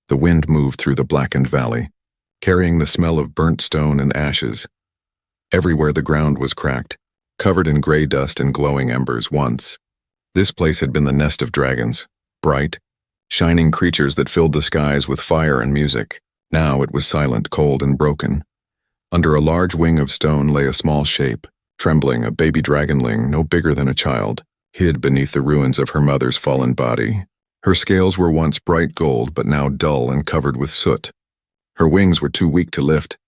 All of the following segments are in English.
The wind moved through the blackened valley, carrying the smell of burnt stone and ashes. Everywhere the ground was cracked, covered in gray dust and glowing embers once. This place had been the nest of dragons, bright, shining creatures that filled the skies with fire and music. Now it was silent, cold, and broken. Under a large wing of stone lay a small shape, trembling, a baby dragonling no bigger than a child, hid beneath the ruins of her mother's fallen body. Her scales were once bright gold, but now dull and covered with soot. Her wings were too weak to lift.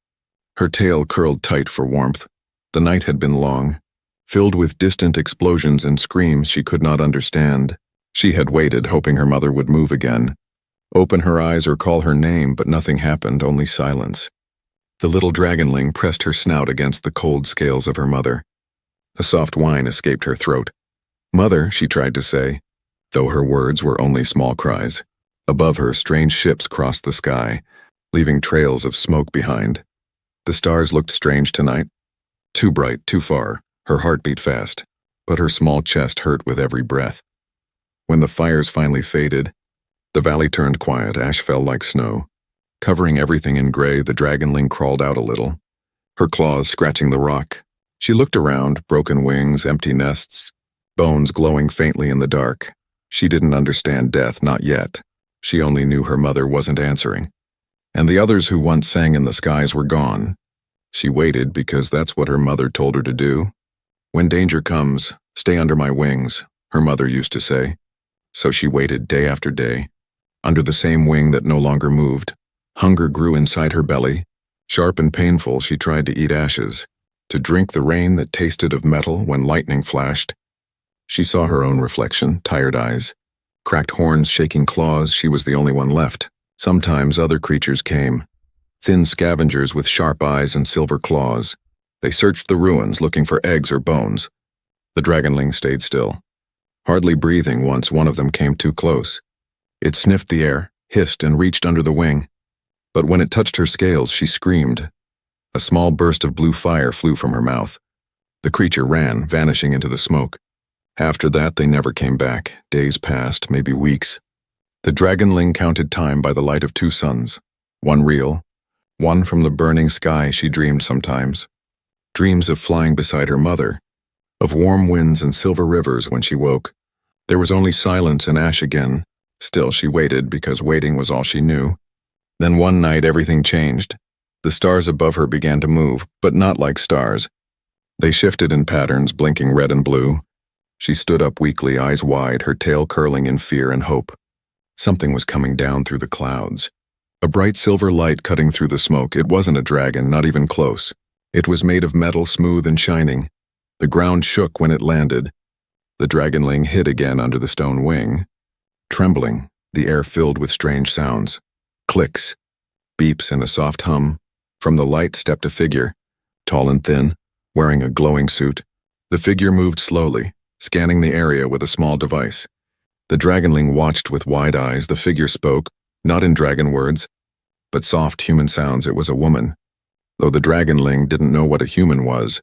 Her tail curled tight for warmth. The night had been long, filled with distant explosions and screams she could not understand. She had waited, hoping her mother would move again, open her eyes or call her name, but nothing happened, only silence. The little dragonling pressed her snout against the cold scales of her mother. A soft whine escaped her throat. "Mother," she tried to say, though her words were only small cries. Above her, strange ships crossed the sky, leaving trails of smoke behind. The stars looked strange tonight. Too bright, too far. Her heart beat fast, but her small chest hurt with every breath. When the fires finally faded, the valley turned quiet. Ash fell like snow. Covering everything in gray, the dragonling crawled out a little, her claws scratching the rock. She looked around, broken wings, empty nests, bones glowing faintly in the dark. She didn't understand death, not yet. She only knew her mother wasn't answering. And the others who once sang in the skies were gone. She waited because that's what her mother told her to do. "When danger comes, stay under my wings," her mother used to say. So she waited day after day, under the same wing that no longer moved. Hunger grew inside her belly. Sharp and painful, she tried to eat ashes, to drink the rain that tasted of metal when lightning flashed. She saw her own reflection, tired eyes, cracked horns, shaking claws. She was the only one left. Sometimes other creatures came, thin scavengers with sharp eyes and silver claws. They searched the ruins, looking for eggs or bones. The dragonling stayed still, hardly breathing once one of them came too close. It sniffed the air, hissed, and reached under the wing. But when it touched her scales, she screamed. A small burst of blue fire flew from her mouth. The creature ran, vanishing into the smoke. After that, they never came back. Days passed, maybe weeks. The dragonling counted time by the light of 2 suns, one real, one from the burning sky she dreamed sometimes. Dreams of flying beside her mother, of warm winds and silver rivers when she woke. There was only silence and ash again. Still, she waited because waiting was all she knew. Then one night everything changed. The stars above her began to move, but not like stars. They shifted in patterns, blinking red and blue. She stood up weakly, eyes wide, her tail curling in fear and hope. Something was coming down through the clouds. A bright silver light cutting through the smoke. It wasn't a dragon, not even close. It was made of metal, smooth and shining. The ground shook when it landed. The dragonling hid again under the stone wing. Trembling, the air filled with strange sounds. Clicks, beeps, and a soft hum. From the light stepped a figure, tall and thin, wearing a glowing suit. The figure moved slowly, scanning the area with a small device. The dragonling watched with wide eyes. The figure spoke, not in dragon words, but soft human sounds. It was a woman. Though the dragonling didn't know what a human was,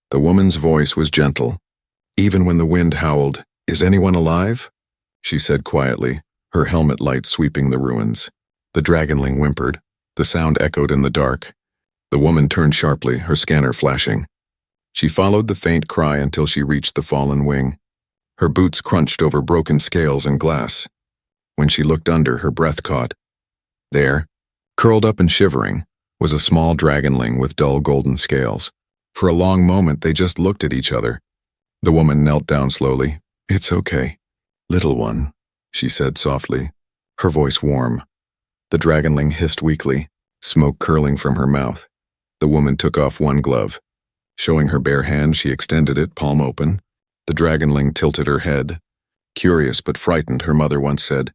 the woman's voice was gentle. Even when the wind howled, "Is anyone alive?" she said quietly, her helmet light sweeping the ruins. The dragonling whimpered. The sound echoed in the dark. The woman turned sharply, her scanner flashing. She followed the faint cry until she reached the fallen wing. Her boots crunched over broken scales and glass. When she looked under, her breath caught. There, curled up and shivering, was a small dragonling with dull golden scales. For a long moment they just looked at each other. The woman knelt down slowly. "It's okay, little one," she said softly, her voice warm. The dragonling hissed weakly, smoke curling from her mouth. The woman took off one glove. Showing her bare hand, she extended it, palm open. The dragonling tilted her head. Curious but frightened, her mother once said,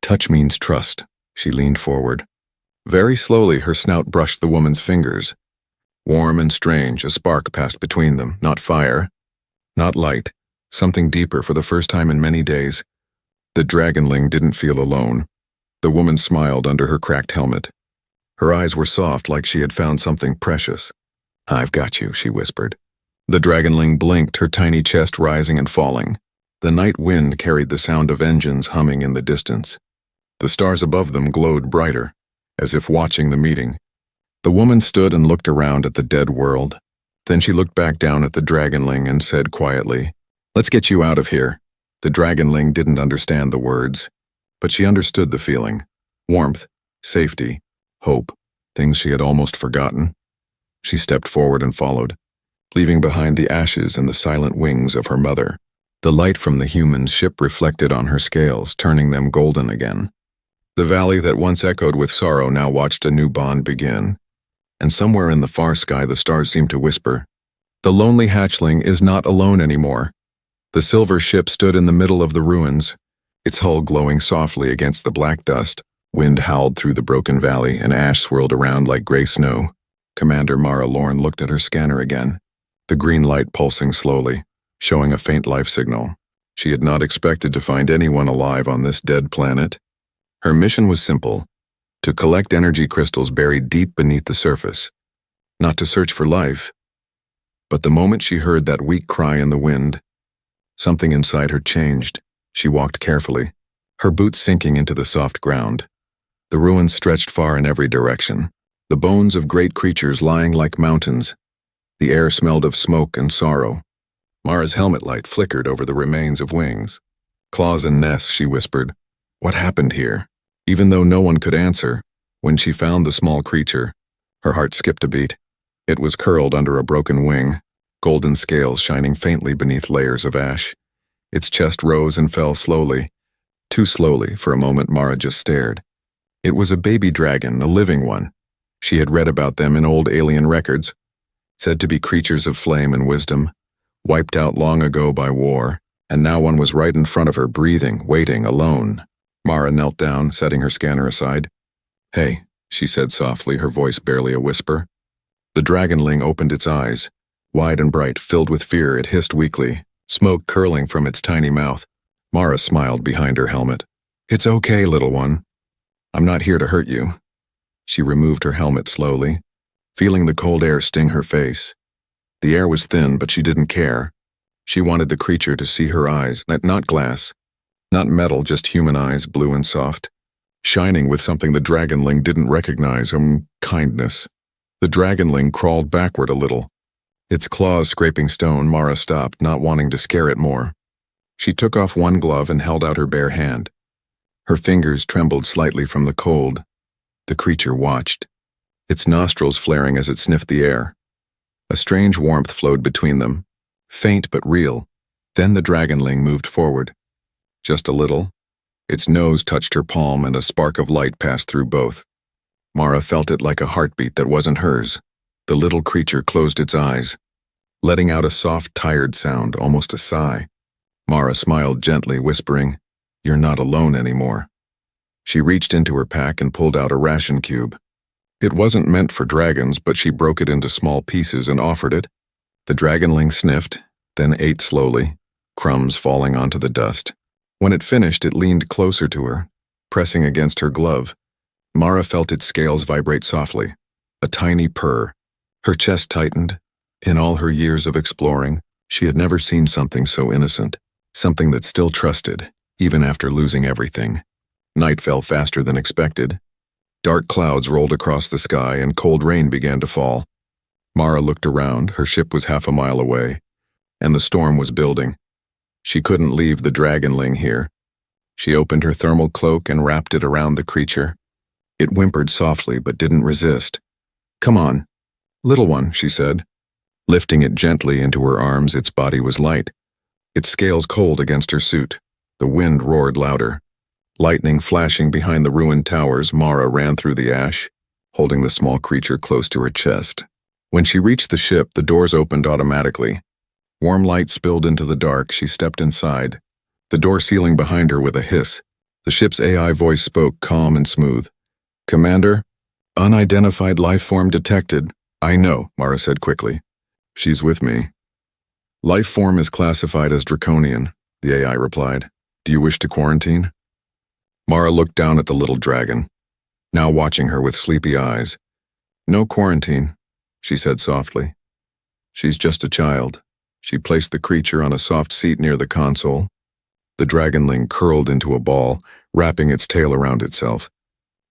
"Touch means trust." She leaned forward. Very slowly, her snout brushed the woman's fingers. Warm and strange, a spark passed between them, not fire, not light, something deeper for the first time in many days. The dragonling didn't feel alone. The woman smiled under her cracked helmet. Her eyes were soft, like she had found something precious. "I've got you," she whispered. The dragonling blinked, her tiny chest rising and falling. The night wind carried the sound of engines humming in the distance. The stars above them glowed brighter, as if watching the meeting. The woman stood and looked around at the dead world. Then she looked back down at the dragonling and said quietly, "Let's get you out of here." The dragonling didn't understand the words, but she understood the feeling. Warmth, safety, hope, things she had almost forgotten. She stepped forward and followed, leaving behind the ashes and the silent wings of her mother. The light from the human ship reflected on her scales, turning them golden again. The valley that once echoed with sorrow now watched a new bond begin. And somewhere in the far sky the stars seemed to whisper, "The lonely hatchling is not alone anymore." The silver ship stood in the middle of the ruins, its hull glowing softly against the black dust. Wind howled through the broken valley and ash swirled around like gray snow. Commander Mara Lorne looked at her scanner again, the green light pulsing slowly, showing a faint life signal. She had not expected to find anyone alive on this dead planet. Her mission was simple: to collect energy crystals buried deep beneath the surface, not to search for life. But the moment she heard that weak cry in the wind, something inside her changed. She walked carefully, her boots sinking into the soft ground. The ruins stretched far in every direction, the bones of great creatures lying like mountains. The air smelled of smoke and sorrow. Mara's helmet light flickered over the remains of wings. "Claws and nests," she whispered. "What happened here?" Even though no one could answer, when she found the small creature, her heart skipped a beat. It was curled under a broken wing, golden scales shining faintly beneath layers of ash. Its chest rose and fell slowly. Too slowly, for a moment Mara just stared. It was a baby dragon, a living one. She had read about them in old alien records, said to be creatures of flame and wisdom, wiped out long ago by war, and now one was right in front of her, breathing, waiting, alone. Mara knelt down, setting her scanner aside. "Hey," she said softly, her voice barely a whisper. The dragonling opened its eyes. Wide and bright, filled with fear, it hissed weakly, smoke curling from its tiny mouth. Mara smiled behind her helmet. "It's okay, little one. I'm not here to hurt you." She removed her helmet slowly, feeling the cold air sting her face. The air was thin, but she didn't care. She wanted the creature to see her eyes, not glass, not metal, just human eyes, blue and soft, shining with something the dragonling didn't recognize, kindness. The dragonling crawled backward a little. Its claws scraping stone. Mara stopped, not wanting to scare it more. She took off one glove and held out her bare hand. Her fingers trembled slightly from the cold. The creature watched, its nostrils flaring as it sniffed the air. A strange warmth flowed between them, faint but real. Then the dragonling moved forward. Just a little. Its nose touched her palm and a spark of light passed through both. Mara felt it like a heartbeat that wasn't hers. The little creature closed its eyes, letting out a soft, tired sound, almost a sigh. Mara smiled gently, whispering, "You're not alone anymore." She reached into her pack and pulled out a ration cube. It wasn't meant for dragons, but she broke it into small pieces and offered it. The dragonling sniffed, then ate slowly, crumbs falling onto the dust. When it finished, it leaned closer to her, pressing against her glove. Mara felt its scales vibrate softly, a tiny purr. Her chest tightened. In all her years of exploring, she had never seen something so innocent, something that still trusted, even after losing everything. Night fell faster than expected. Dark clouds rolled across the sky and cold rain began to fall. Mara looked around. Her ship was half a mile away, and the storm was building. She couldn't leave the dragonling here. She opened her thermal cloak and wrapped it around the creature. It whimpered softly but didn't resist. "Come on, little one," she said. Lifting it gently into her arms, its body was light, its scales cold against her suit. The wind roared louder. Lightning flashing behind the ruined towers, Mara ran through the ash, holding the small creature close to her chest. When she reached the ship, the doors opened automatically. Warm light spilled into the dark. She stepped inside, the door sealing behind her with a hiss. The ship's AI voice spoke, calm and smooth. "Commander, unidentified life form detected." "I know," Mara said quickly. "She's with me." "Life form is classified as draconian," the AI replied. "Do you wish to quarantine?" Mara looked down at the little dragon, now watching her with sleepy eyes. "No quarantine," she said softly. "She's just a child." She placed the creature on a soft seat near the console. The dragonling curled into a ball, wrapping its tail around itself.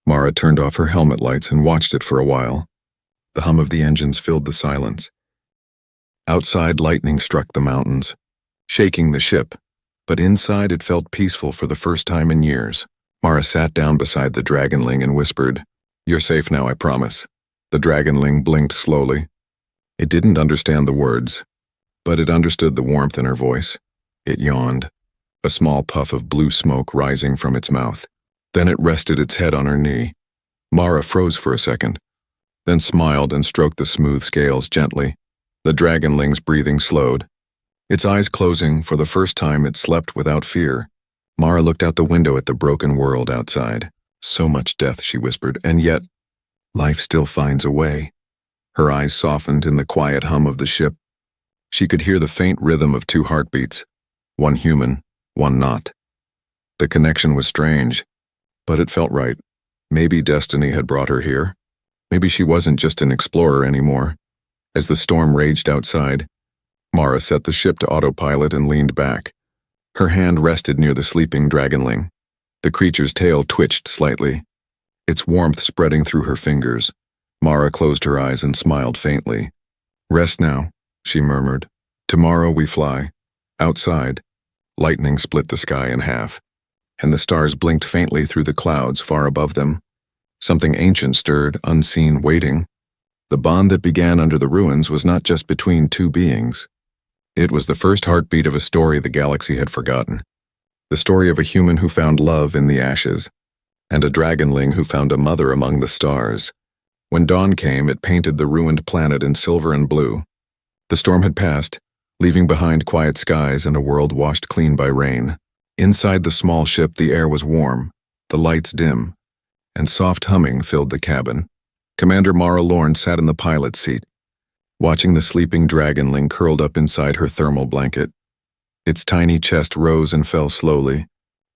Mara turned off her helmet lights and watched it for a while. The hum of the engines filled the silence. Outside, lightning struck the mountains, shaking the ship, but inside it felt peaceful for the first time in years. Mara sat down beside the Dragonling and whispered, "You're safe now, I promise." The Dragonling blinked slowly. It didn't understand the words, but it understood the warmth in her voice. It yawned, a small puff of blue smoke rising from its mouth. Then it rested its head on her knee. Mara froze for a second, then smiled and stroked the smooth scales gently. The Dragonling's breathing slowed. Its eyes closing, for the first time it slept without fear. Mara looked out the window at the broken world outside. "So much death," she whispered, "and yet, life still finds a way." Her eyes softened in the quiet hum of the ship. She could hear the faint rhythm of two heartbeats, one human, one not. The connection was strange, but it felt right. Maybe destiny had brought her here. Maybe she wasn't just an explorer anymore. As the storm raged outside, Mara set the ship to autopilot and leaned back. Her hand rested near the sleeping Dragonling. The creature's tail twitched slightly, its warmth spreading through her fingers. Mara closed her eyes and smiled faintly. "Rest now," she murmured. "Tomorrow we fly." Outside, lightning split the sky in half, and the stars blinked faintly through the clouds far above them. Something ancient stirred, unseen, waiting. The bond that began under the ruins was not just between two beings. It was the first heartbeat of a story the galaxy had forgotten. The story of a human who found love in the ashes, and a Dragonling who found a mother among the stars. When dawn came, it painted the ruined planet in silver and blue. The storm had passed, leaving behind quiet skies and a world washed clean by rain. Inside the small ship, the air was warm, the lights dim, and soft humming filled the cabin. Commander Mara Lorne sat in the pilot's seat, watching the sleeping Dragonling curled up inside her thermal blanket. Its tiny chest rose and fell slowly.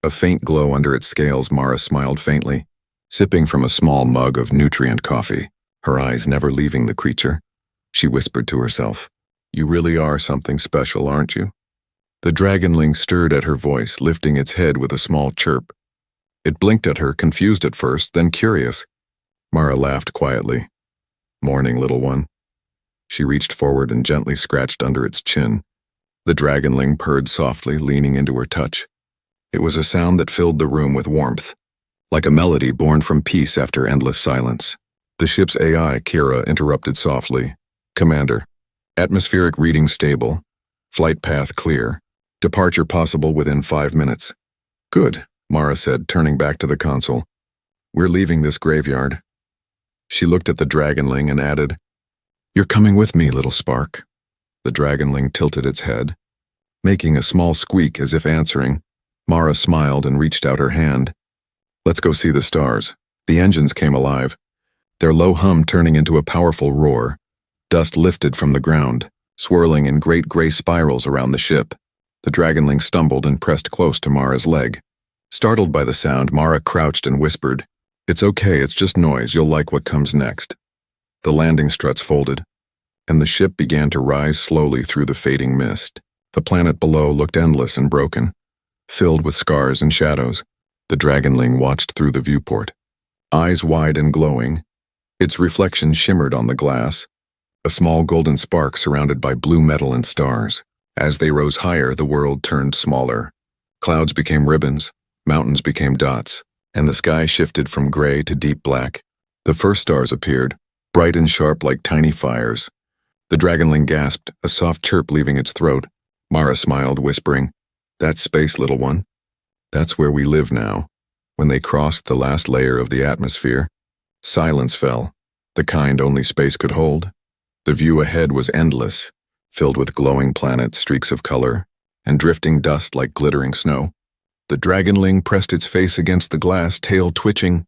A faint glow under its scales. Mara smiled faintly, sipping from a small mug of nutrient coffee, her eyes never leaving the creature. She whispered to herself, "You really are something special, aren't you?" The Dragonling stirred at her voice, lifting its head with a small chirp. It blinked at her, confused at first, then curious. Mara laughed quietly. "Morning, little one." She reached forward and gently scratched under its chin. The Dragonling purred softly, leaning into her touch. It was a sound that filled the room with warmth, like a melody born from peace after endless silence. The ship's AI, Kira, interrupted softly. "Commander, atmospheric reading stable, flight path clear, departure possible within 5 minutes." "Good," Mara said, turning back to the console. "We're leaving this graveyard." She looked at the Dragonling and added, "You're coming with me, little spark." The Dragonling tilted its head, making a small squeak as if answering. Mara smiled and reached out her hand. "Let's go see the stars." The engines came alive, their low hum turning into a powerful roar. Dust lifted from the ground, swirling in great gray spirals around the ship. The Dragonling stumbled and pressed close to Mara's leg. Startled by the sound, Mara crouched and whispered, "It's okay, it's just noise, you'll like what comes next." The landing struts folded, and the ship began to rise slowly through the fading mist. The planet below looked endless and broken, filled with scars and shadows. The Dragonling watched through the viewport, eyes wide and glowing. Its reflection shimmered on the glass, a small golden spark surrounded by blue metal and stars. As they rose higher, the world turned smaller. Clouds became ribbons, mountains became dots, and the sky shifted from gray to deep black. The first stars appeared, bright and sharp like tiny fires. The Dragonling gasped, a soft chirp leaving its throat. Mara smiled, whispering, "That's space, little one. That's where we live now." When they crossed the last layer of the atmosphere, silence fell, the kind only space could hold. The view ahead was endless, filled with glowing planets, streaks of color, and drifting dust like glittering snow. The Dragonling pressed its face against the glass, tail twitching.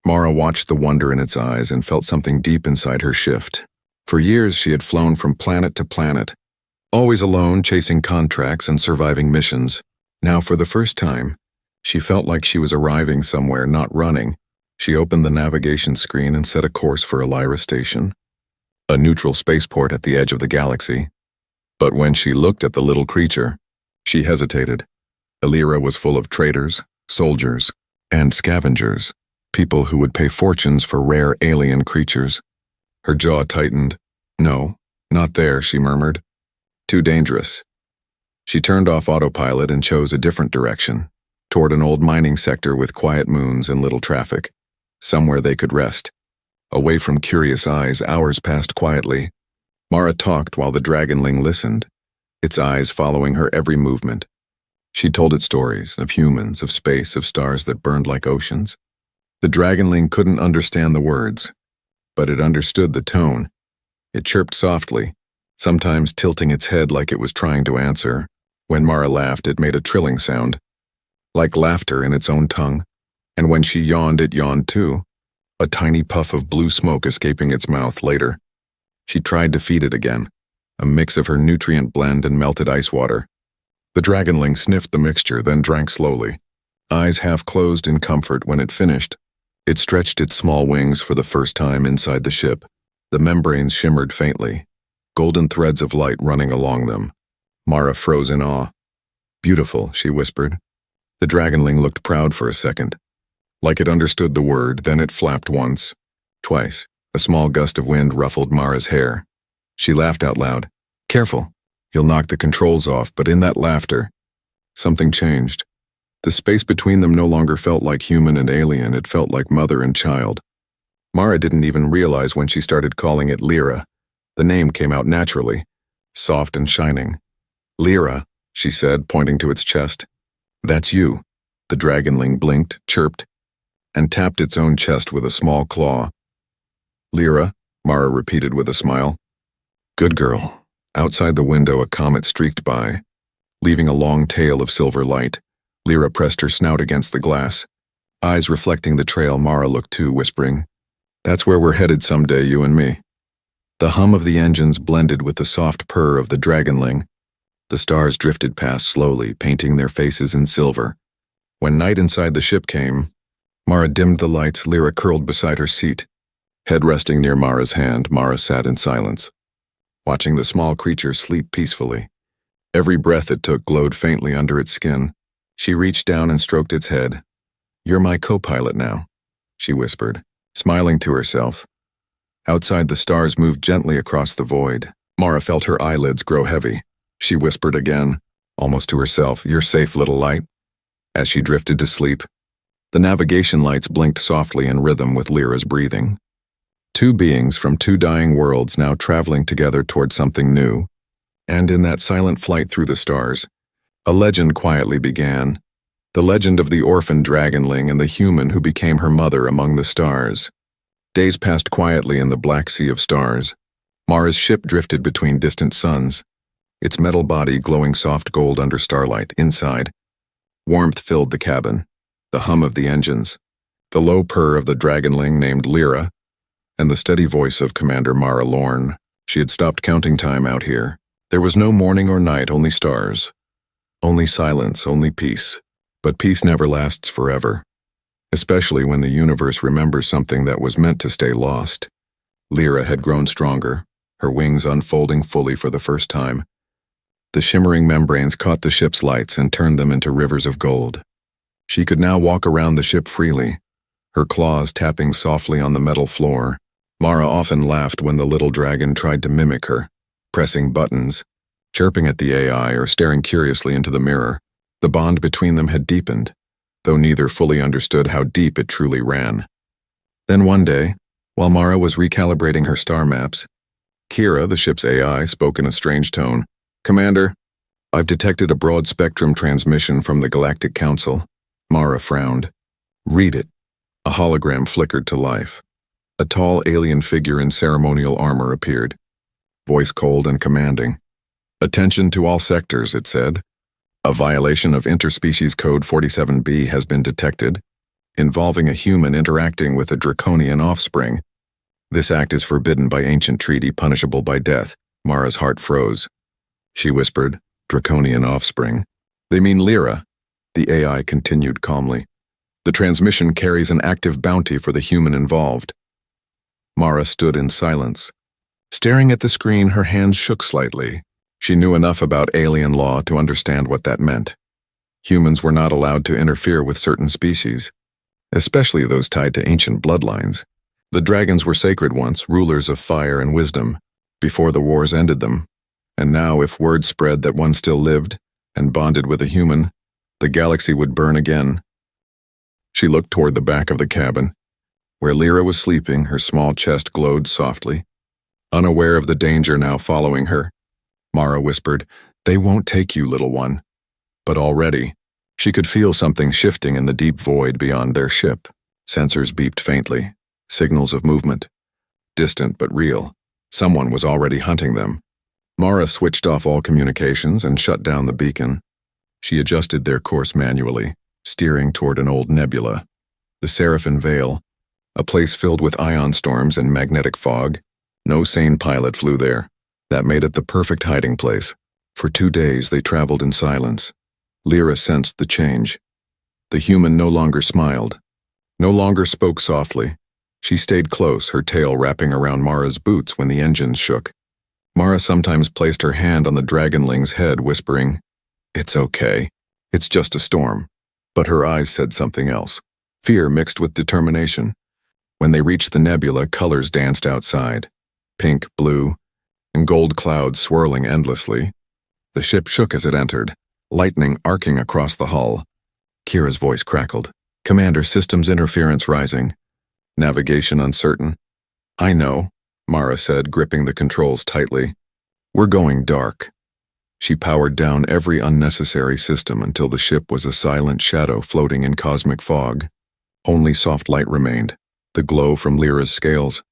Mara watched the wonder in its eyes and felt something deep inside her shift. For years she had flown from planet to planet, always alone, chasing contracts and surviving missions. Now, for the first time, she felt like she was arriving somewhere, not running. She opened the navigation screen and set a course for Elira Station, a neutral spaceport at the edge of the galaxy. But when she looked at the little creature, she hesitated. Elira was full of traders, soldiers, And scavengers, people who would pay fortunes for rare alien creatures. Her jaw tightened. No, not there, she murmured. Too dangerous. She turned off autopilot and chose a different direction, toward an old mining sector with quiet moons and little traffic. Somewhere they could rest. Away from curious eyes, hours passed quietly. Mara talked while the Dragonling listened, its eyes following her every movement. She told it stories of humans, of space, of stars that burned like oceans. The Dragonling couldn't understand the words, but it understood the tone. It chirped softly, sometimes tilting its head like it was trying to answer. When Mara laughed, it made a trilling sound, like laughter in its own tongue. And when she yawned, it yawned too, a tiny puff of blue smoke escaping its mouth later. She tried to feed it again, a mix of her nutrient blend and melted ice water. The Dragonling sniffed the mixture, then drank slowly, eyes half closed in comfort. When it finished, it stretched its small wings for the first time inside the ship. The membranes shimmered faintly, golden threads of light running along them. Mara froze in awe. Beautiful, she whispered. The Dragonling looked proud for a second, like it understood the word. Then it flapped once, twice. A small gust of wind ruffled Mara's hair. She laughed out loud. Careful. You'll knock the controls off. But in that laughter, something changed. The space between them no longer felt like human and alien, it felt like mother and child. Mara didn't even realize when she started calling it Lyra. The name came out naturally, soft and shining. Lyra, she said, pointing to its chest. That's you. The Dragonling blinked, chirped, and tapped its own chest with a small claw. Lyra, Mara repeated with a smile. Good girl. Outside the window, a comet streaked by, leaving a long tail of silver light. Lyra pressed her snout against the glass. Eyes reflecting the trail, Mara looked too, whispering, That's where we're headed someday, you and me. The hum of the engines blended with the soft purr of the Dragonling. The stars drifted past slowly, painting their faces in silver. When night inside the ship came, Mara dimmed the lights. Lyra curled beside her seat. Head resting near Mara's hand, Mara sat in silence, watching the small creature sleep peacefully. Every breath it took glowed faintly under its skin. She reached down and stroked its head. You're my co-pilot now, she whispered, smiling to herself. Outside, the stars moved gently across the void. Mara felt her eyelids grow heavy. She whispered again, almost to herself, You're safe, little light. As she drifted to sleep, the navigation lights blinked softly in rhythm with Lyra's breathing. Two beings from two dying worlds now traveling together toward something new. And in that silent flight through the stars, a legend quietly began. The legend of the orphaned dragonling and the human who became her mother among the stars. Days passed quietly in the black sea of stars. Mara's ship drifted between distant suns, its metal body glowing soft gold under starlight. Inside, warmth filled the cabin, the hum of the engines, the low purr of the dragonling named Lyra, and the steady voice of Commander Mara Lorne. She had stopped counting time out here. There was no morning or night, only stars. Only silence, only peace. But peace never lasts forever, especially when the universe remembers something that was meant to stay lost. Lyra had grown stronger, her wings unfolding fully for the first time. The shimmering membranes caught the ship's lights and turned them into rivers of gold. She could now walk around the ship freely, her claws tapping softly on the metal floor. Mara often laughed when the little dragon tried to mimic her, pressing buttons, chirping at the AI, or staring curiously into the mirror. The bond between them had deepened, though neither fully understood how deep it truly ran. Then one day, while Mara was recalibrating her star maps, Kira, the ship's AI, spoke in a strange tone. Commander, I've detected a broad-spectrum transmission from the Galactic Council. Mara frowned. Read it. A hologram flickered to life. A tall alien figure in ceremonial armor appeared, voice cold and commanding. Attention to all sectors, it said. A violation of Interspecies Code 47B has been detected, involving a human interacting with a draconian offspring. This act is forbidden by ancient treaty, punishable by death. Mara's heart froze. She whispered, Draconian offspring. They mean Lyra, the AI continued calmly. The transmission carries an active bounty for the human involved. Mara stood in silence. Staring at the screen, her hands shook slightly. She knew enough about alien law to understand what that meant. Humans were not allowed to interfere with certain species. especially those tied to ancient bloodlines. The dragons were sacred once, rulers of fire and wisdom, before the wars ended them. And now, if word spread that one still lived and bonded with a human, the galaxy would burn again. She looked toward the back of the cabin. Where Lyra was sleeping, her small chest glowed softly. Unaware of the danger now following her, Mara whispered, "They won't take you, little one." But already, she could feel something shifting in the deep void beyond their ship. Sensors beeped faintly, signals of movement. Distant but real. Someone was already hunting them. Mara switched off all communications and shut down the beacon. She adjusted their course manually, steering toward an old nebula. The Seraphin Vale, a place filled with ion storms and magnetic fog. No sane pilot flew there. That made it the perfect hiding place. For 2 days they traveled in silence. Lyra sensed the change. The human no longer smiled, no longer spoke softly. She stayed close, her tail wrapping around Mara's boots when the engines shook. Mara sometimes placed her hand on the dragonling's head, whispering, "It's okay. It's just a storm." But her eyes said something else, fear mixed with determination. When they reached the nebula, colors danced outside. Pink, blue, and gold clouds swirling endlessly. The ship shook as it entered, lightning arcing across the hull. Kira's voice crackled. "Commander, systems interference rising. Navigation uncertain." "I know," Mara said, gripping the controls tightly. "We're going dark." She powered down every unnecessary system until the ship was a silent shadow floating in cosmic fog. Only soft light remained, the glow from Lyra's scales.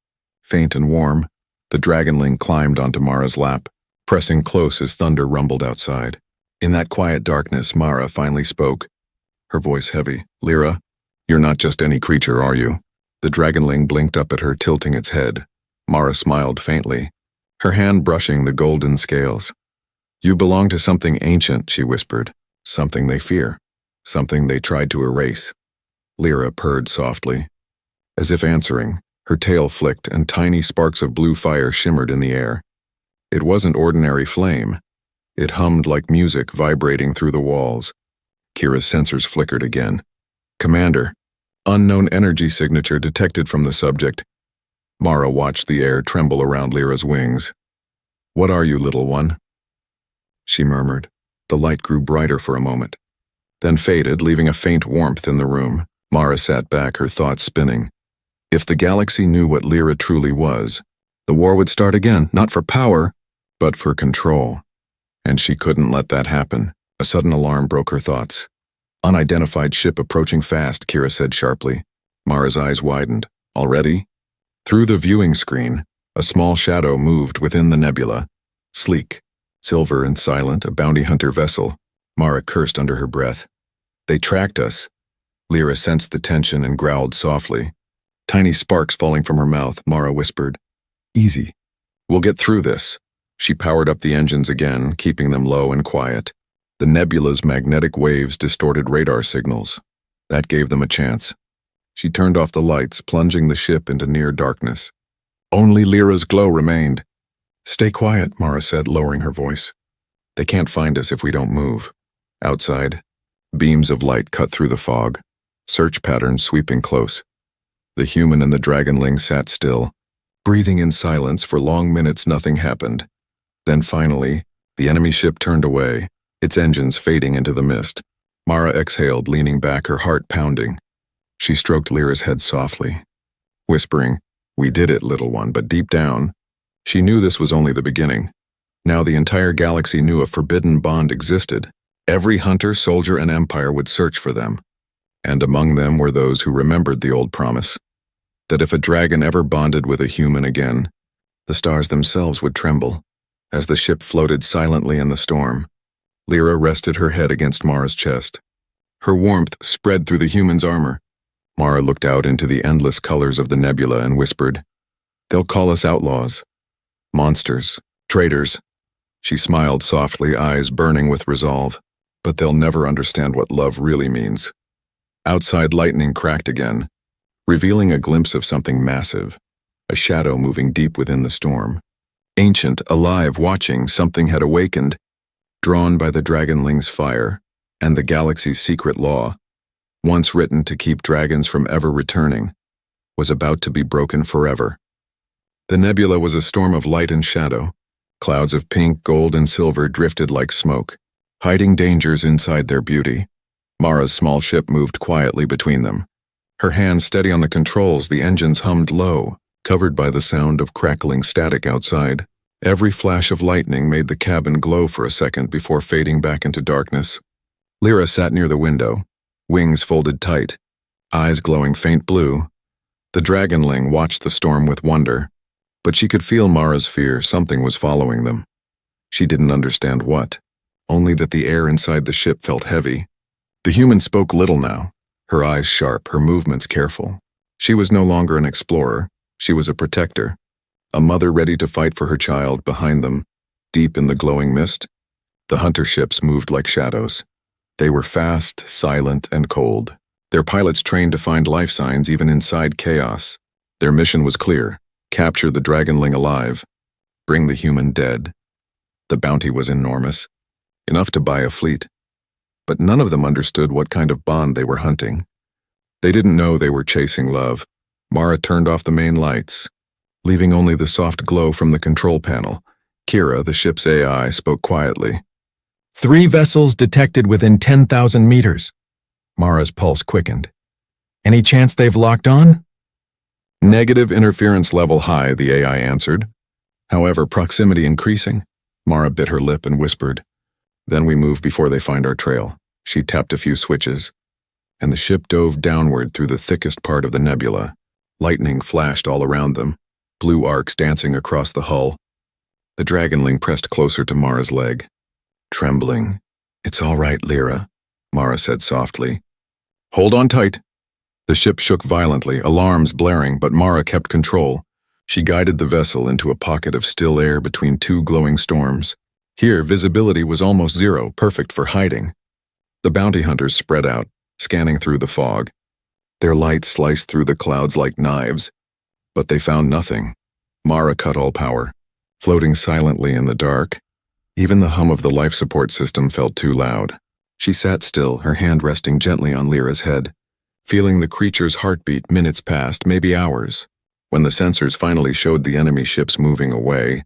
Faint and warm, the dragonling climbed onto Mara's lap, pressing close as thunder rumbled outside. In that quiet darkness, Mara finally spoke, her voice heavy. "Lyra, you're not just any creature, are you?" The dragonling blinked up at her, tilting its head. Mara smiled faintly, her hand brushing the golden scales. "You belong to something ancient," she whispered. "Something they fear. Something they tried to erase." Lyra purred softly. As if answering, her tail flicked and tiny sparks of blue fire shimmered in the air. It wasn't ordinary flame. It hummed like music vibrating through the walls. Kira's sensors flickered again. "Commander, unknown energy signature detected from the subject." Mara watched the air tremble around Lyra's wings. "What are you, little one?" She murmured. The light grew brighter for a moment, then faded, leaving a faint warmth in the room. Mara sat back, her thoughts spinning. If the galaxy knew what Lyra truly was, the war would start again, not for power, but for control. And she couldn't let that happen. A sudden alarm broke her thoughts. "Unidentified ship approaching fast," Kira said sharply. Mara's eyes widened. "Already?" Through the viewing screen, a small shadow moved within the nebula. Sleek, silver and silent, a bounty hunter vessel. Mara cursed under her breath. "They tracked us." Lyra sensed the tension and growled softly. Tiny sparks falling from her mouth, Mara whispered, "Easy. We'll get through this." She powered up the engines again, keeping them low and quiet. The nebula's magnetic waves distorted radar signals. That gave them a chance. She turned off the lights, plunging the ship into near darkness. Only Lyra's glow remained. "Stay quiet," Mara said, lowering her voice. "They can't find us if we don't move." Outside, beams of light cut through the fog, search patterns sweeping close. The human and the dragonling sat still, breathing in silence. For long minutes nothing happened. Then finally, the enemy ship turned away, its engines fading into the mist. Mara exhaled, leaning back, her heart pounding. She stroked Lyra's head softly, whispering, "We did it, little one," but deep down, she knew this was only the beginning. Now the entire galaxy knew a forbidden bond existed. Every hunter, soldier, and empire would search for them. And among them were those who remembered the old promise, that if a dragon ever bonded with a human again, the stars themselves would tremble. As the ship floated silently in the storm, Lyra rested her head against Mara's chest. Her warmth spread through the human's armor. Mara looked out into the endless colors of the nebula and whispered, "They'll call us outlaws, monsters, traitors." She smiled softly, eyes burning with resolve. "But they'll never understand what love really means." Outside, lightning cracked again, revealing a glimpse of something massive, a shadow moving deep within the storm. Ancient, alive, watching, something had awakened, drawn by the dragonling's fire and the galaxy's secret law. once written to keep dragons from ever returning, was about to be broken forever. The nebula was a storm of light and shadow. Clouds of pink, gold, and silver drifted like smoke, hiding dangers inside their beauty. Mara's small ship moved quietly between them. Her hands steady on the controls, the engines hummed low, covered by the sound of crackling static outside. Every flash of lightning made the cabin glow for a second before fading back into darkness. Lyra sat near the window, wings folded tight, eyes glowing faint blue. The Dragonling watched the storm with wonder, but she could feel Mara's fear. Something was following them. She didn't understand what, only that the air inside the ship felt heavy. The human spoke little now, her eyes sharp, her movements careful. She was no longer an explorer, she was a protector, a mother ready to fight for her child. Behind them, deep in the glowing mist, the hunter ships moved like shadows. They were fast, silent, and cold. Their pilots trained to find life signs even inside chaos. Their mission was clear: capture the Dragonling alive, bring the human dead. The bounty was enormous, enough to buy a fleet. But none of them understood what kind of bond they were hunting. They didn't know they were chasing love. Mara turned off the main lights, leaving only the soft glow from the control panel. Kira, the ship's AI, spoke quietly. 3 vessels detected within 10,000 meters. Mara's pulse quickened. Any chance they've locked on? Negative interference level high, the AI answered. However, proximity increasing. Mara bit her lip and whispered, "Then we move before they find our trail." She tapped a few switches, and the ship dove downward through the thickest part of the nebula. Lightning flashed all around them, blue arcs dancing across the hull. The Dragonling pressed closer to Mara's leg. Trembling. "It's all right, Lyra," Mara said softly. "Hold on tight." The ship shook violently, alarms blaring, but Mara kept control. She guided the vessel into a pocket of still air between 2 glowing storms. Here, visibility was almost zero, perfect for hiding. The bounty hunters spread out, scanning through the fog. Their lights sliced through the clouds like knives, but they found nothing. Mara cut all power, floating silently in the dark. Even the hum of the life support system felt too loud. She sat still, her hand resting gently on Lyra's head, feeling the creature's heartbeat. Minutes passed, maybe hours. When the sensors finally showed the enemy ships moving away,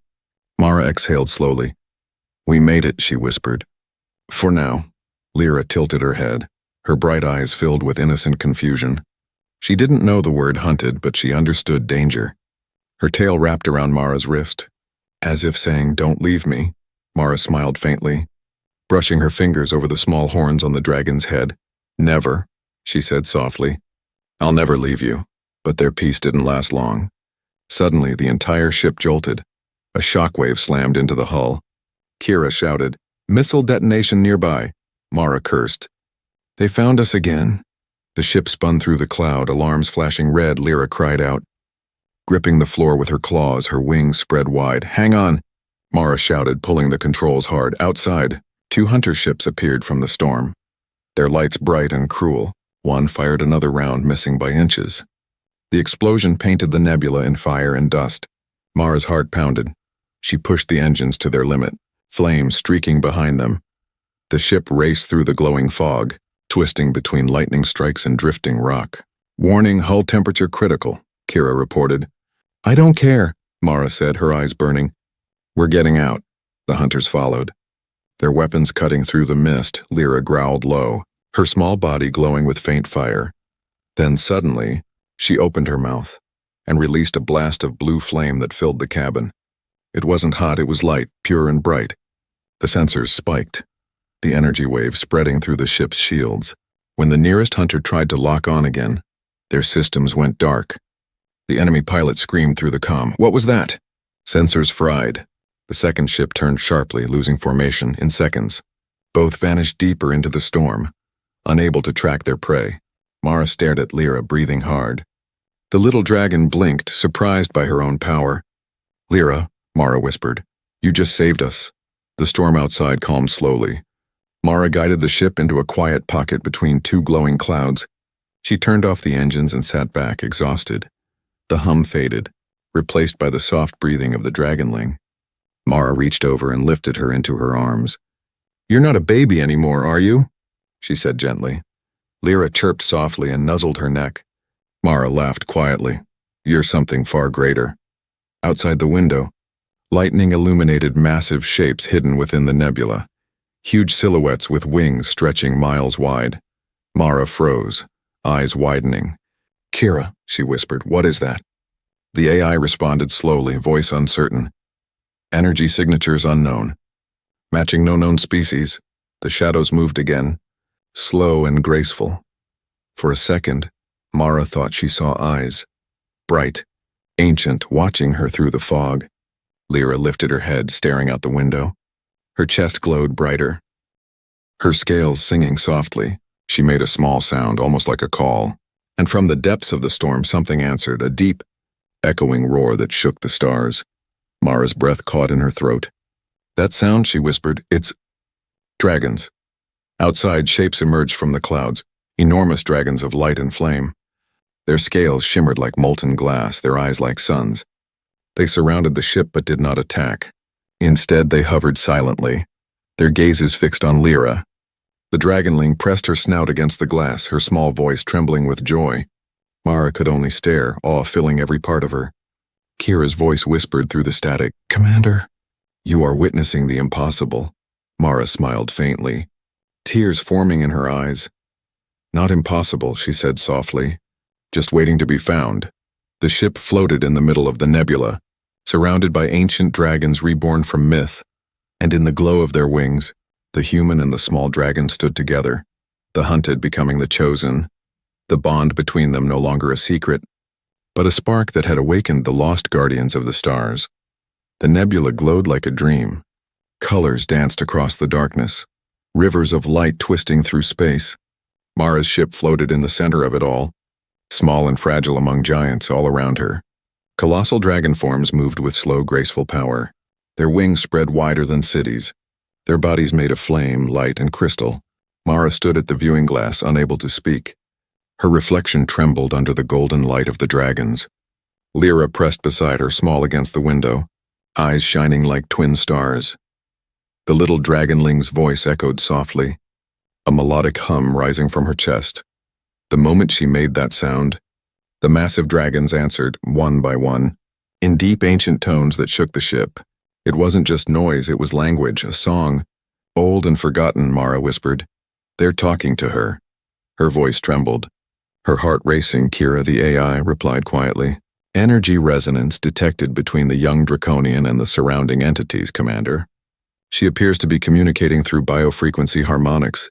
Mara exhaled slowly. "We made it," she whispered. "For now." Lyra tilted her head, her bright eyes filled with innocent confusion. She didn't know the word hunted, but she understood danger. Her tail wrapped around Mara's wrist, as if saying, "Don't leave me." Mara smiled faintly, brushing her fingers over the small horns on the dragon's head. "Never," she said softly. "I'll never leave you." But their peace didn't last long. Suddenly, the entire ship jolted. A shockwave slammed into the hull. Kira shouted, "Missile detonation nearby." Mara cursed. "They found us again." The ship spun through the cloud, alarms flashing red. Lyra cried out, gripping the floor with her claws, her wings spread wide. "Hang on," Mara shouted, pulling the controls hard. Outside, 2 hunter ships appeared from the storm, their lights bright and cruel. One fired another round, missing by inches. The explosion painted the nebula in fire and dust. Mara's heart pounded. She pushed the engines to their limit, flames streaking behind them. The ship raced through the glowing fog, twisting between lightning strikes and drifting rock. "Warning, hull temperature critical," Kira reported. "I don't care," Mara said, her eyes burning. "We're getting out." The hunters followed, their weapons cutting through the mist. Lyra growled low, her small body glowing with faint fire. Then suddenly, she opened her mouth and released a blast of blue flame that filled the cabin. It wasn't hot, it was light, pure and bright. The sensors spiked, the energy wave spreading through the ship's shields. When the nearest hunter tried to lock on again, their systems went dark. The enemy pilot screamed through the comm. "What was that?" Sensors fried. The second ship turned sharply, losing formation in seconds. Both vanished deeper into the storm, unable to track their prey. Mara stared at Lyra, breathing hard. The little dragon blinked, surprised by her own power. "Lyra," Mara whispered, "you just saved us." The storm outside calmed slowly. Mara guided the ship into a quiet pocket between 2 glowing clouds. She turned off the engines and sat back, exhausted. The hum faded, replaced by the soft breathing of the Dragonling. Mara reached over and lifted her into her arms. "You're not a baby anymore, are you?" she said gently. Lyra chirped softly and nuzzled her neck. Mara laughed quietly. You're something far greater. Outside the window, lightning illuminated massive shapes hidden within the nebula, huge silhouettes with wings stretching miles wide. Mara froze, eyes widening. Kira, she whispered, what is that? The AI responded slowly, voice uncertain. Energy signatures unknown. Matching no known species, the shadows moved again, slow and graceful. For a second, Mara thought she saw eyes, bright, ancient, watching her through the fog. Lyra lifted her head, staring out the window. Her chest glowed brighter. Her scales singing softly, she made a small sound, almost like a call. And from the depths of the storm something answered, a deep, echoing roar that shook the stars. Mara's breath caught in her throat. That sound, she whispered, it's dragons. Outside, shapes emerged from the clouds, enormous dragons of light and flame. Their scales shimmered like molten glass, their eyes like suns. They surrounded the ship but did not attack. Instead, they hovered silently, their gazes fixed on Lyra. The dragonling pressed her snout against the glass, her small voice trembling with joy. Mara could only stare, awe filling every part of her. Kira's voice whispered through the static, Commander, you are witnessing the impossible. Mara smiled faintly, tears forming in her eyes. Not impossible, she said softly, just waiting to be found. The ship floated in the middle of the nebula, surrounded by ancient dragons reborn from myth, and in the glow of their wings, the human and the small dragon stood together, the hunted becoming the chosen, the bond between them no longer a secret, but a spark that had awakened the lost guardians of the stars. The nebula glowed like a dream. Colors danced across the darkness, rivers of light twisting through space. Mara's ship floated in the center of it all, small and fragile among giants all around her. Colossal dragon forms moved with slow, graceful power. Their wings spread wider than cities, their bodies made of flame, light, and crystal. Mara stood at the viewing glass, unable to speak. Her reflection trembled under the golden light of the dragons. Lyra pressed beside her, small against the window, eyes shining like twin stars. The little dragonling's voice echoed softly, a melodic hum rising from her chest. The moment she made that sound, the massive dragons answered, one by one, in deep ancient tones that shook the ship. It wasn't just noise, it was language, a song. Old and forgotten, Mara whispered. They're talking to her. Her voice trembled. Her heart racing, Kira, the AI, replied quietly. Energy resonance detected between the young draconian and the surrounding entities, Commander. She appears to be communicating through biofrequency harmonics.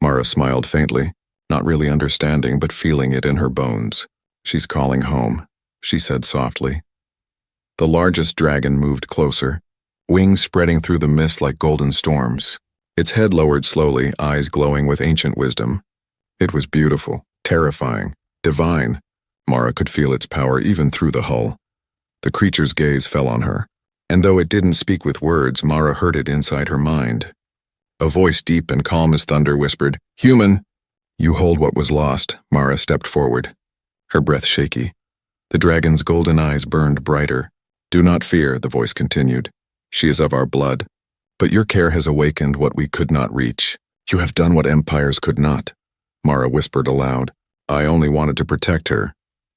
Mara smiled faintly, not really understanding but feeling it in her bones. She's calling home, she said softly. The largest dragon moved closer, wings spreading through the mist like golden storms. Its head lowered slowly, eyes glowing with ancient wisdom. It was beautiful, terrifying, divine. Mara could feel its power even through the hull. The creature's gaze fell on her, and though it didn't speak with words, Mara heard it inside her mind. A voice deep and calm as thunder whispered, Human! You hold what was lost. Mara stepped forward, her breath shaky. The dragon's golden eyes burned brighter. Do not fear, the voice continued. She is of our blood, but your care has awakened what we could not reach. You have done what empires could not. Mara whispered aloud. I only wanted to protect her.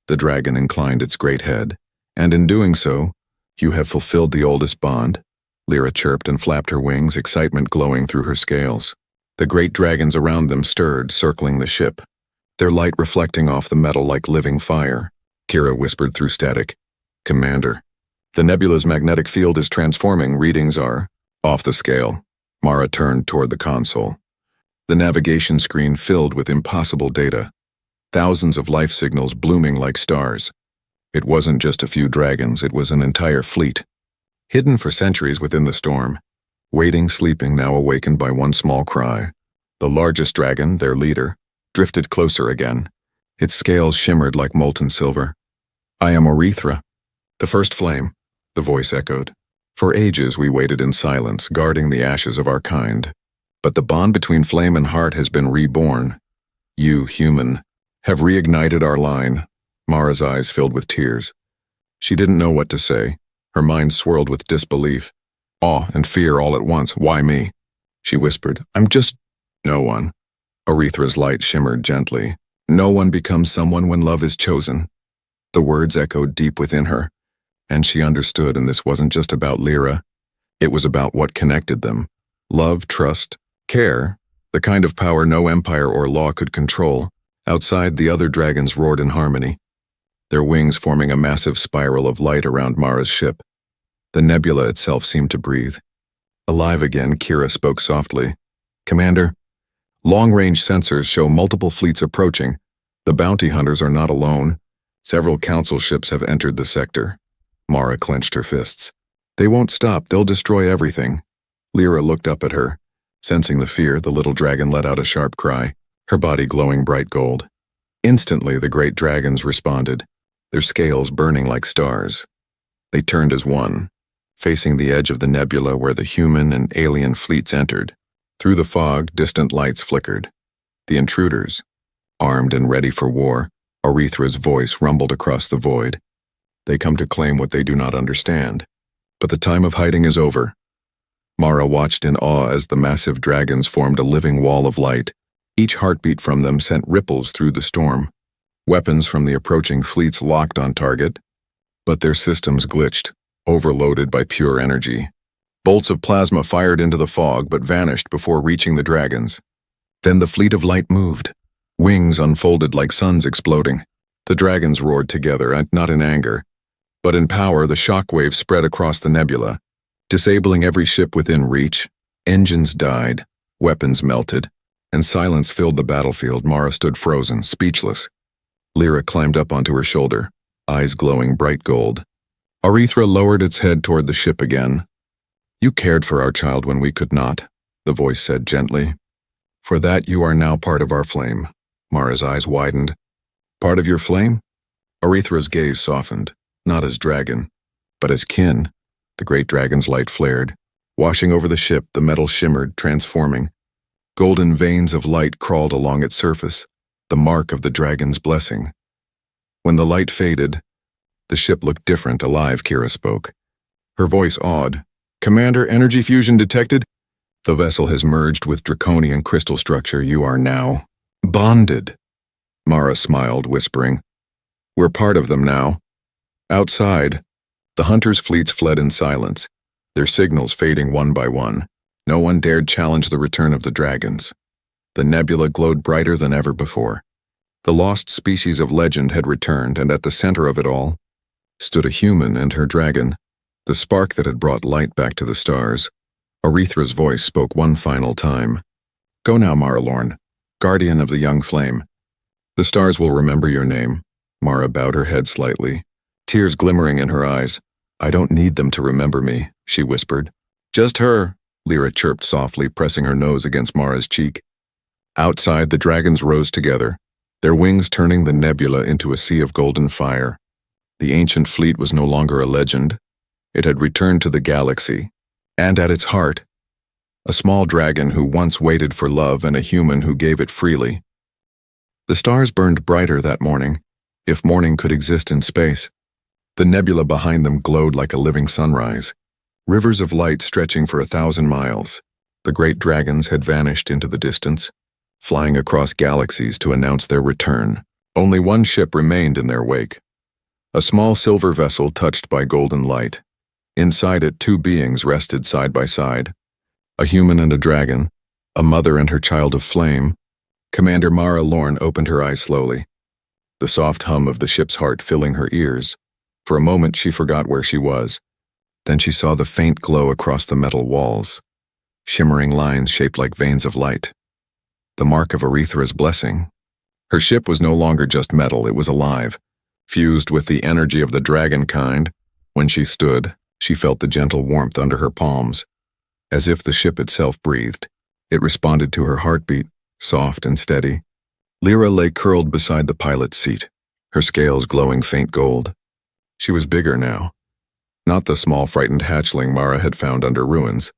The dragon inclined its great head, and in doing so, you have fulfilled the oldest bond. Lyra chirped and flapped her wings, excitement glowing through her scales. The great dragons around them stirred, circling the ship, their light reflecting off the metal like living fire. Kira whispered through static, Commander, the nebula's magnetic field is transforming. Readings are off the scale. Mara turned toward the console. The navigation screen filled with impossible data, thousands of life signals blooming like stars. It wasn't just a few dragons, it was an entire fleet. Hidden for centuries within the storm, waiting, sleeping, now awakened by one small cry. The largest dragon, their leader, drifted closer again. Its scales shimmered like molten silver. I am Orethra. The first flame, the voice echoed. For ages we waited in silence, guarding the ashes of our kind. But the bond between flame and heart has been reborn. You, human, have reignited our line. Mara's eyes filled with tears. She didn't know what to say. Her mind swirled with disbelief, awe and fear all at once. Why me? She whispered. I'm just no one. Orethra's light shimmered gently. No one becomes someone when love is chosen. The words echoed deep within her, and she understood, and this wasn't just about Lyra. It was about what connected them. Love, trust, care, the kind of power no empire or law could control. Outside, the other dragons roared in harmony, their wings forming a massive spiral of light around Mara's ship. The nebula itself seemed to breathe. Alive again, Kira spoke softly. "Commander, long-range sensors show multiple fleets approaching. The bounty hunters are not alone. Several council ships have entered the sector." Mara clenched her fists. "They won't stop, they'll destroy everything." Lyra looked up at her. Sensing the fear, the little dragon let out a sharp cry, her body glowing bright gold. Instantly, the great dragons responded, their scales burning like stars. They turned as one, facing the edge of the nebula where the human and alien fleets entered. Through the fog, distant lights flickered. The intruders, armed and ready for war, Orethra's voice rumbled across the void. They come to claim what they do not understand. But the time of hiding is over. Mara watched in awe as the massive dragons formed a living wall of light. Each heartbeat from them sent ripples through the storm. Weapons from the approaching fleets locked on target, but their systems glitched, overloaded by pure energy. Bolts of plasma fired into the fog but vanished before reaching the dragons. Then the fleet of light moved, wings unfolded like suns exploding. The dragons roared together, and not in anger, but in power. The shockwave spread across the nebula, disabling every ship within reach. Engines died, weapons melted, and silence filled the battlefield. Mara stood frozen, speechless. Lyra climbed up onto her shoulder, eyes glowing bright gold. Orethra lowered its head toward the ship again. "You cared for our child when we could not," the voice said gently. "For that you are now part of our flame." Mara's eyes widened. "Part of your flame?" Orethra's gaze softened, not as dragon, but as kin. The great dragon's light flared. Washing over the ship, the metal shimmered, transforming. Golden veins of light crawled along its surface, the mark of the dragon's blessing. When the light faded, the ship looked different, alive. Kira spoke, her voice awed. "Commander, energy fusion detected. The vessel has merged with draconian crystal structure. You are now bonded." Mara smiled, whispering, "We're part of them now." Outside, the hunters' fleets fled in silence, their signals fading one by one. No one dared challenge the return of the dragons. The nebula glowed brighter than ever before. The lost species of legend had returned, and at the center of it all stood a human and her dragon, the spark that had brought light back to the stars. Orethra's voice spoke one final time. "Go now, Maralorn, guardian of the young flame. The stars will remember your name." Mara bowed her head slightly, tears glimmering in her eyes. "I don't need them to remember me," she whispered. "Just her," Lyra chirped softly, pressing her nose against Mara's cheek. Outside, the dragons rose together, their wings turning the nebula into a sea of golden fire. The ancient fleet was no longer a legend. It had returned to the galaxy, and at its heart, a small dragon who once waited for love and a human who gave it freely. The stars burned brighter that morning, if morning could exist in space. The nebula behind them glowed like a living sunrise, rivers of light stretching for 1,000 miles. The great dragons had vanished into the distance, flying across galaxies to announce their return. Only one ship remained in their wake, a small silver vessel touched by golden light. Inside it, two beings rested side by side, a human and a dragon, a mother and her child of flame. Commander Mara Lorne opened her eyes slowly, the soft hum of the ship's heart filling her ears. For a moment she forgot where she was. Then she saw the faint glow across the metal walls, shimmering lines shaped like veins of light. The mark of Orethra's blessing. Her ship was no longer just metal, it was alive, fused with the energy of the dragon kind. When she stood, she felt the gentle warmth under her palms, as if the ship itself breathed. It responded to her heartbeat, soft and steady. Lyra lay curled beside the pilot's seat, her scales glowing faint gold. She was bigger now, not the small frightened hatchling Mara had found under ruins.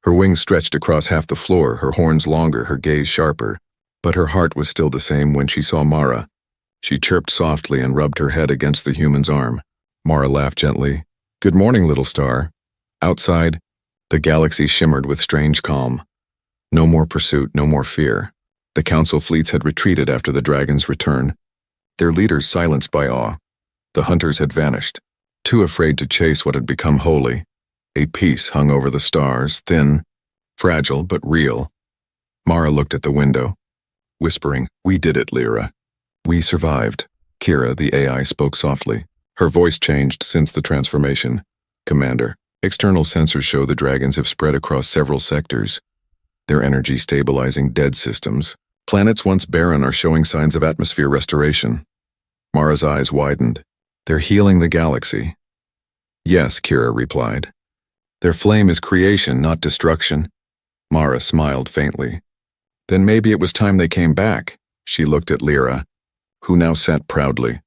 Her wings stretched across half the floor, her horns longer, her gaze sharper, but her heart was still the same when she saw Mara. She chirped softly and rubbed her head against the human's arm. Mara laughed gently. "Good morning, little star." Outside, the galaxy shimmered with strange calm. No more pursuit, no more fear. The council fleets had retreated after the dragon's return, their leaders silenced by awe. The hunters had vanished, too afraid to chase what had become holy. A peace hung over the stars, thin, fragile, but real. Mara looked at the window, whispering, "We did it, Lyra. We survived." Kira, the AI, spoke softly. Her voice changed since the transformation. "Commander, external sensors show the dragons have spread across several sectors, their energy stabilizing dead systems. Planets once barren are showing signs of atmosphere restoration." Mara's eyes widened. "They're healing the galaxy." "Yes," Kira replied. "Their flame is creation, not destruction." Mara smiled faintly. "Then maybe it was time they came back." She looked at Lyra, who now sat proudly,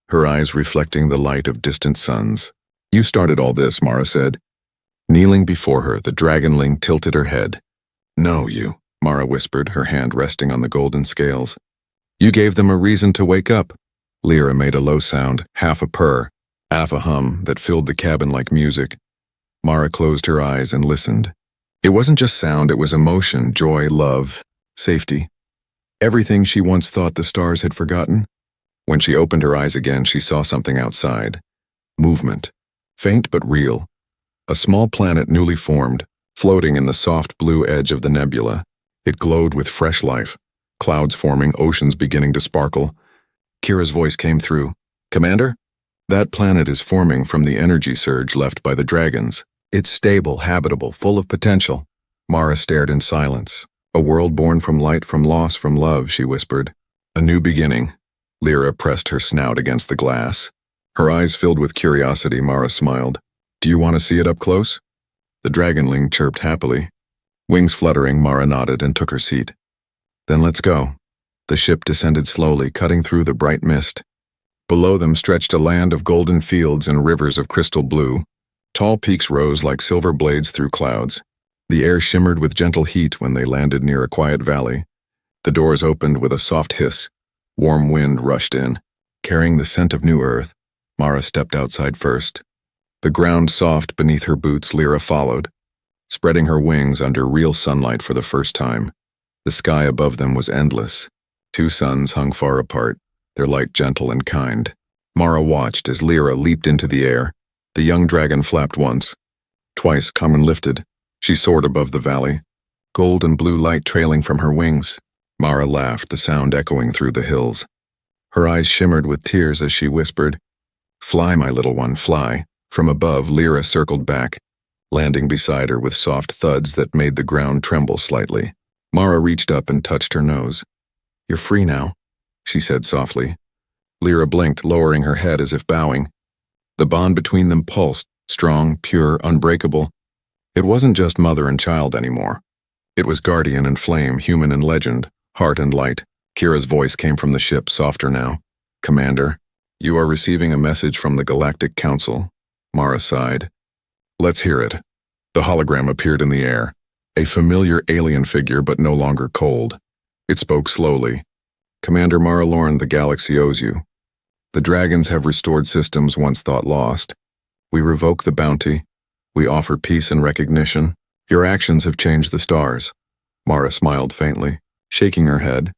her eyes reflecting the light of distant suns. "You started all this," Mara said. Kneeling before her, the dragonling tilted her head. "No, you," Mara whispered, her hand resting on the golden scales. "You gave them a reason to wake up." Lyra made a low sound, half a purr, half a hum that filled the cabin like music. Mara closed her eyes and listened. It wasn't just sound, it was emotion, joy, love, safety. Everything she once thought the stars had forgotten. When she opened her eyes again, she saw something outside. Movement. Faint but real. A small planet newly formed, floating in the soft blue edge of the nebula. It glowed with fresh life. Clouds forming, oceans beginning to sparkle. Kira's voice came through. "Commander? That planet is forming from the energy surge left by the dragons. It's stable, habitable, full of potential." Mara stared in silence. "A world born from light, from loss, from love," she whispered. "A new beginning." Lyra pressed her snout against the glass. Her eyes filled with curiosity. Mara smiled. "Do you want to see it up close?" The dragonling chirped happily. Wings fluttering, Mara nodded and took her seat. "Then let's go." The ship descended slowly, cutting through the bright mist. Below them stretched a land of golden fields and rivers of crystal blue. Tall peaks rose like silver blades through clouds. The air shimmered with gentle heat when they landed near a quiet valley. The doors opened with a soft hiss. Warm wind rushed in. Carrying the scent of new earth, Mara stepped outside first. The ground soft beneath her boots, Lyra followed, spreading her wings under real sunlight for the first time. The sky above them was endless. Two suns hung far apart, their light gentle and kind. Mara watched as Lyra leaped into the air. The young dragon flapped once, twice, common lifted. She soared above the valley, gold and blue light trailing from her wings. Mara laughed, the sound echoing through the hills. Her eyes shimmered with tears as she whispered, "Fly, my little one, fly." From above, Lyra circled back, landing beside her with soft thuds that made the ground tremble slightly. Mara reached up and touched her nose. "You're free now," she said softly. Lyra blinked, lowering her head as if bowing. The bond between them pulsed, strong, pure, unbreakable. It wasn't just mother and child anymore. It was guardian and flame, human and legend, heart and light. Kira's voice came from the ship, softer now. "Commander, you are receiving a message from the Galactic Council." Mara sighed. "Let's hear it." The hologram appeared in the air, a familiar alien figure but no longer cold. It spoke slowly. "Commander Mara Lorne, the galaxy owes you. The dragons have restored systems once thought lost. We revoke the bounty. We offer peace and recognition. Your actions have changed the stars." Mara smiled faintly, shaking her head.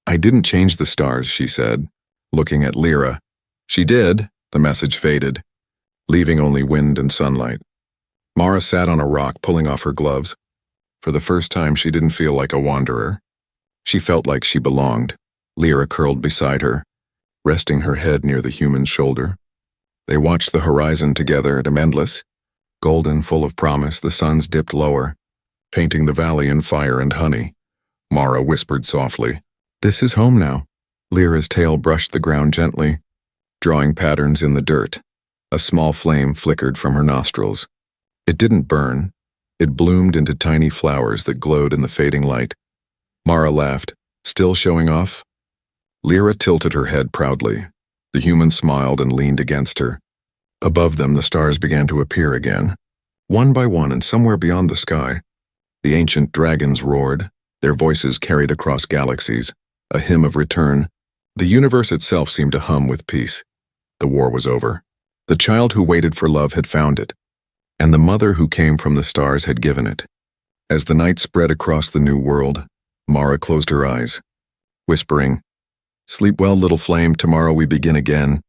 "I didn't change the stars," she said, looking at Lyra. "She did." The message faded, leaving only wind and sunlight. Mara sat on a rock, pulling off her gloves. For the first time, she didn't feel like a wanderer. She felt like she belonged. Lyra curled beside her, resting her head near the human's shoulder. They watched the horizon together, endless, golden, full of promise. The suns dipped lower, painting the valley in fire and honey. Mara whispered softly, "This is home now." Lyra's tail brushed the ground gently, drawing patterns in the dirt. A small flame flickered from her nostrils. It didn't burn. It bloomed into tiny flowers that glowed in the fading light. Mara laughed, "Still showing off?" Lyra tilted her head proudly. The human smiled and leaned against her. Above them, the stars began to appear again, one by one, and somewhere beyond the sky, the ancient dragons roared, their voices carried across galaxies, a hymn of return. The universe itself seemed to hum with peace. The war was over. The child who waited for love had found it, and the mother who came from the stars had given it. As the night spread across the new world, Mara closed her eyes. whispering, "Sleep well, little flame, tomorrow we begin again."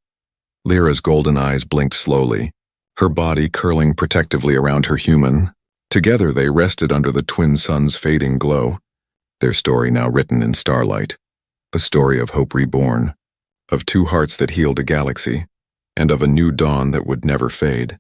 Lyra's golden eyes blinked slowly, her body curling protectively around her human. Together they rested under the twin sun's fading glow, their story now written in starlight. A story of hope reborn, of two hearts that healed a galaxy, and of a new dawn that would never fade.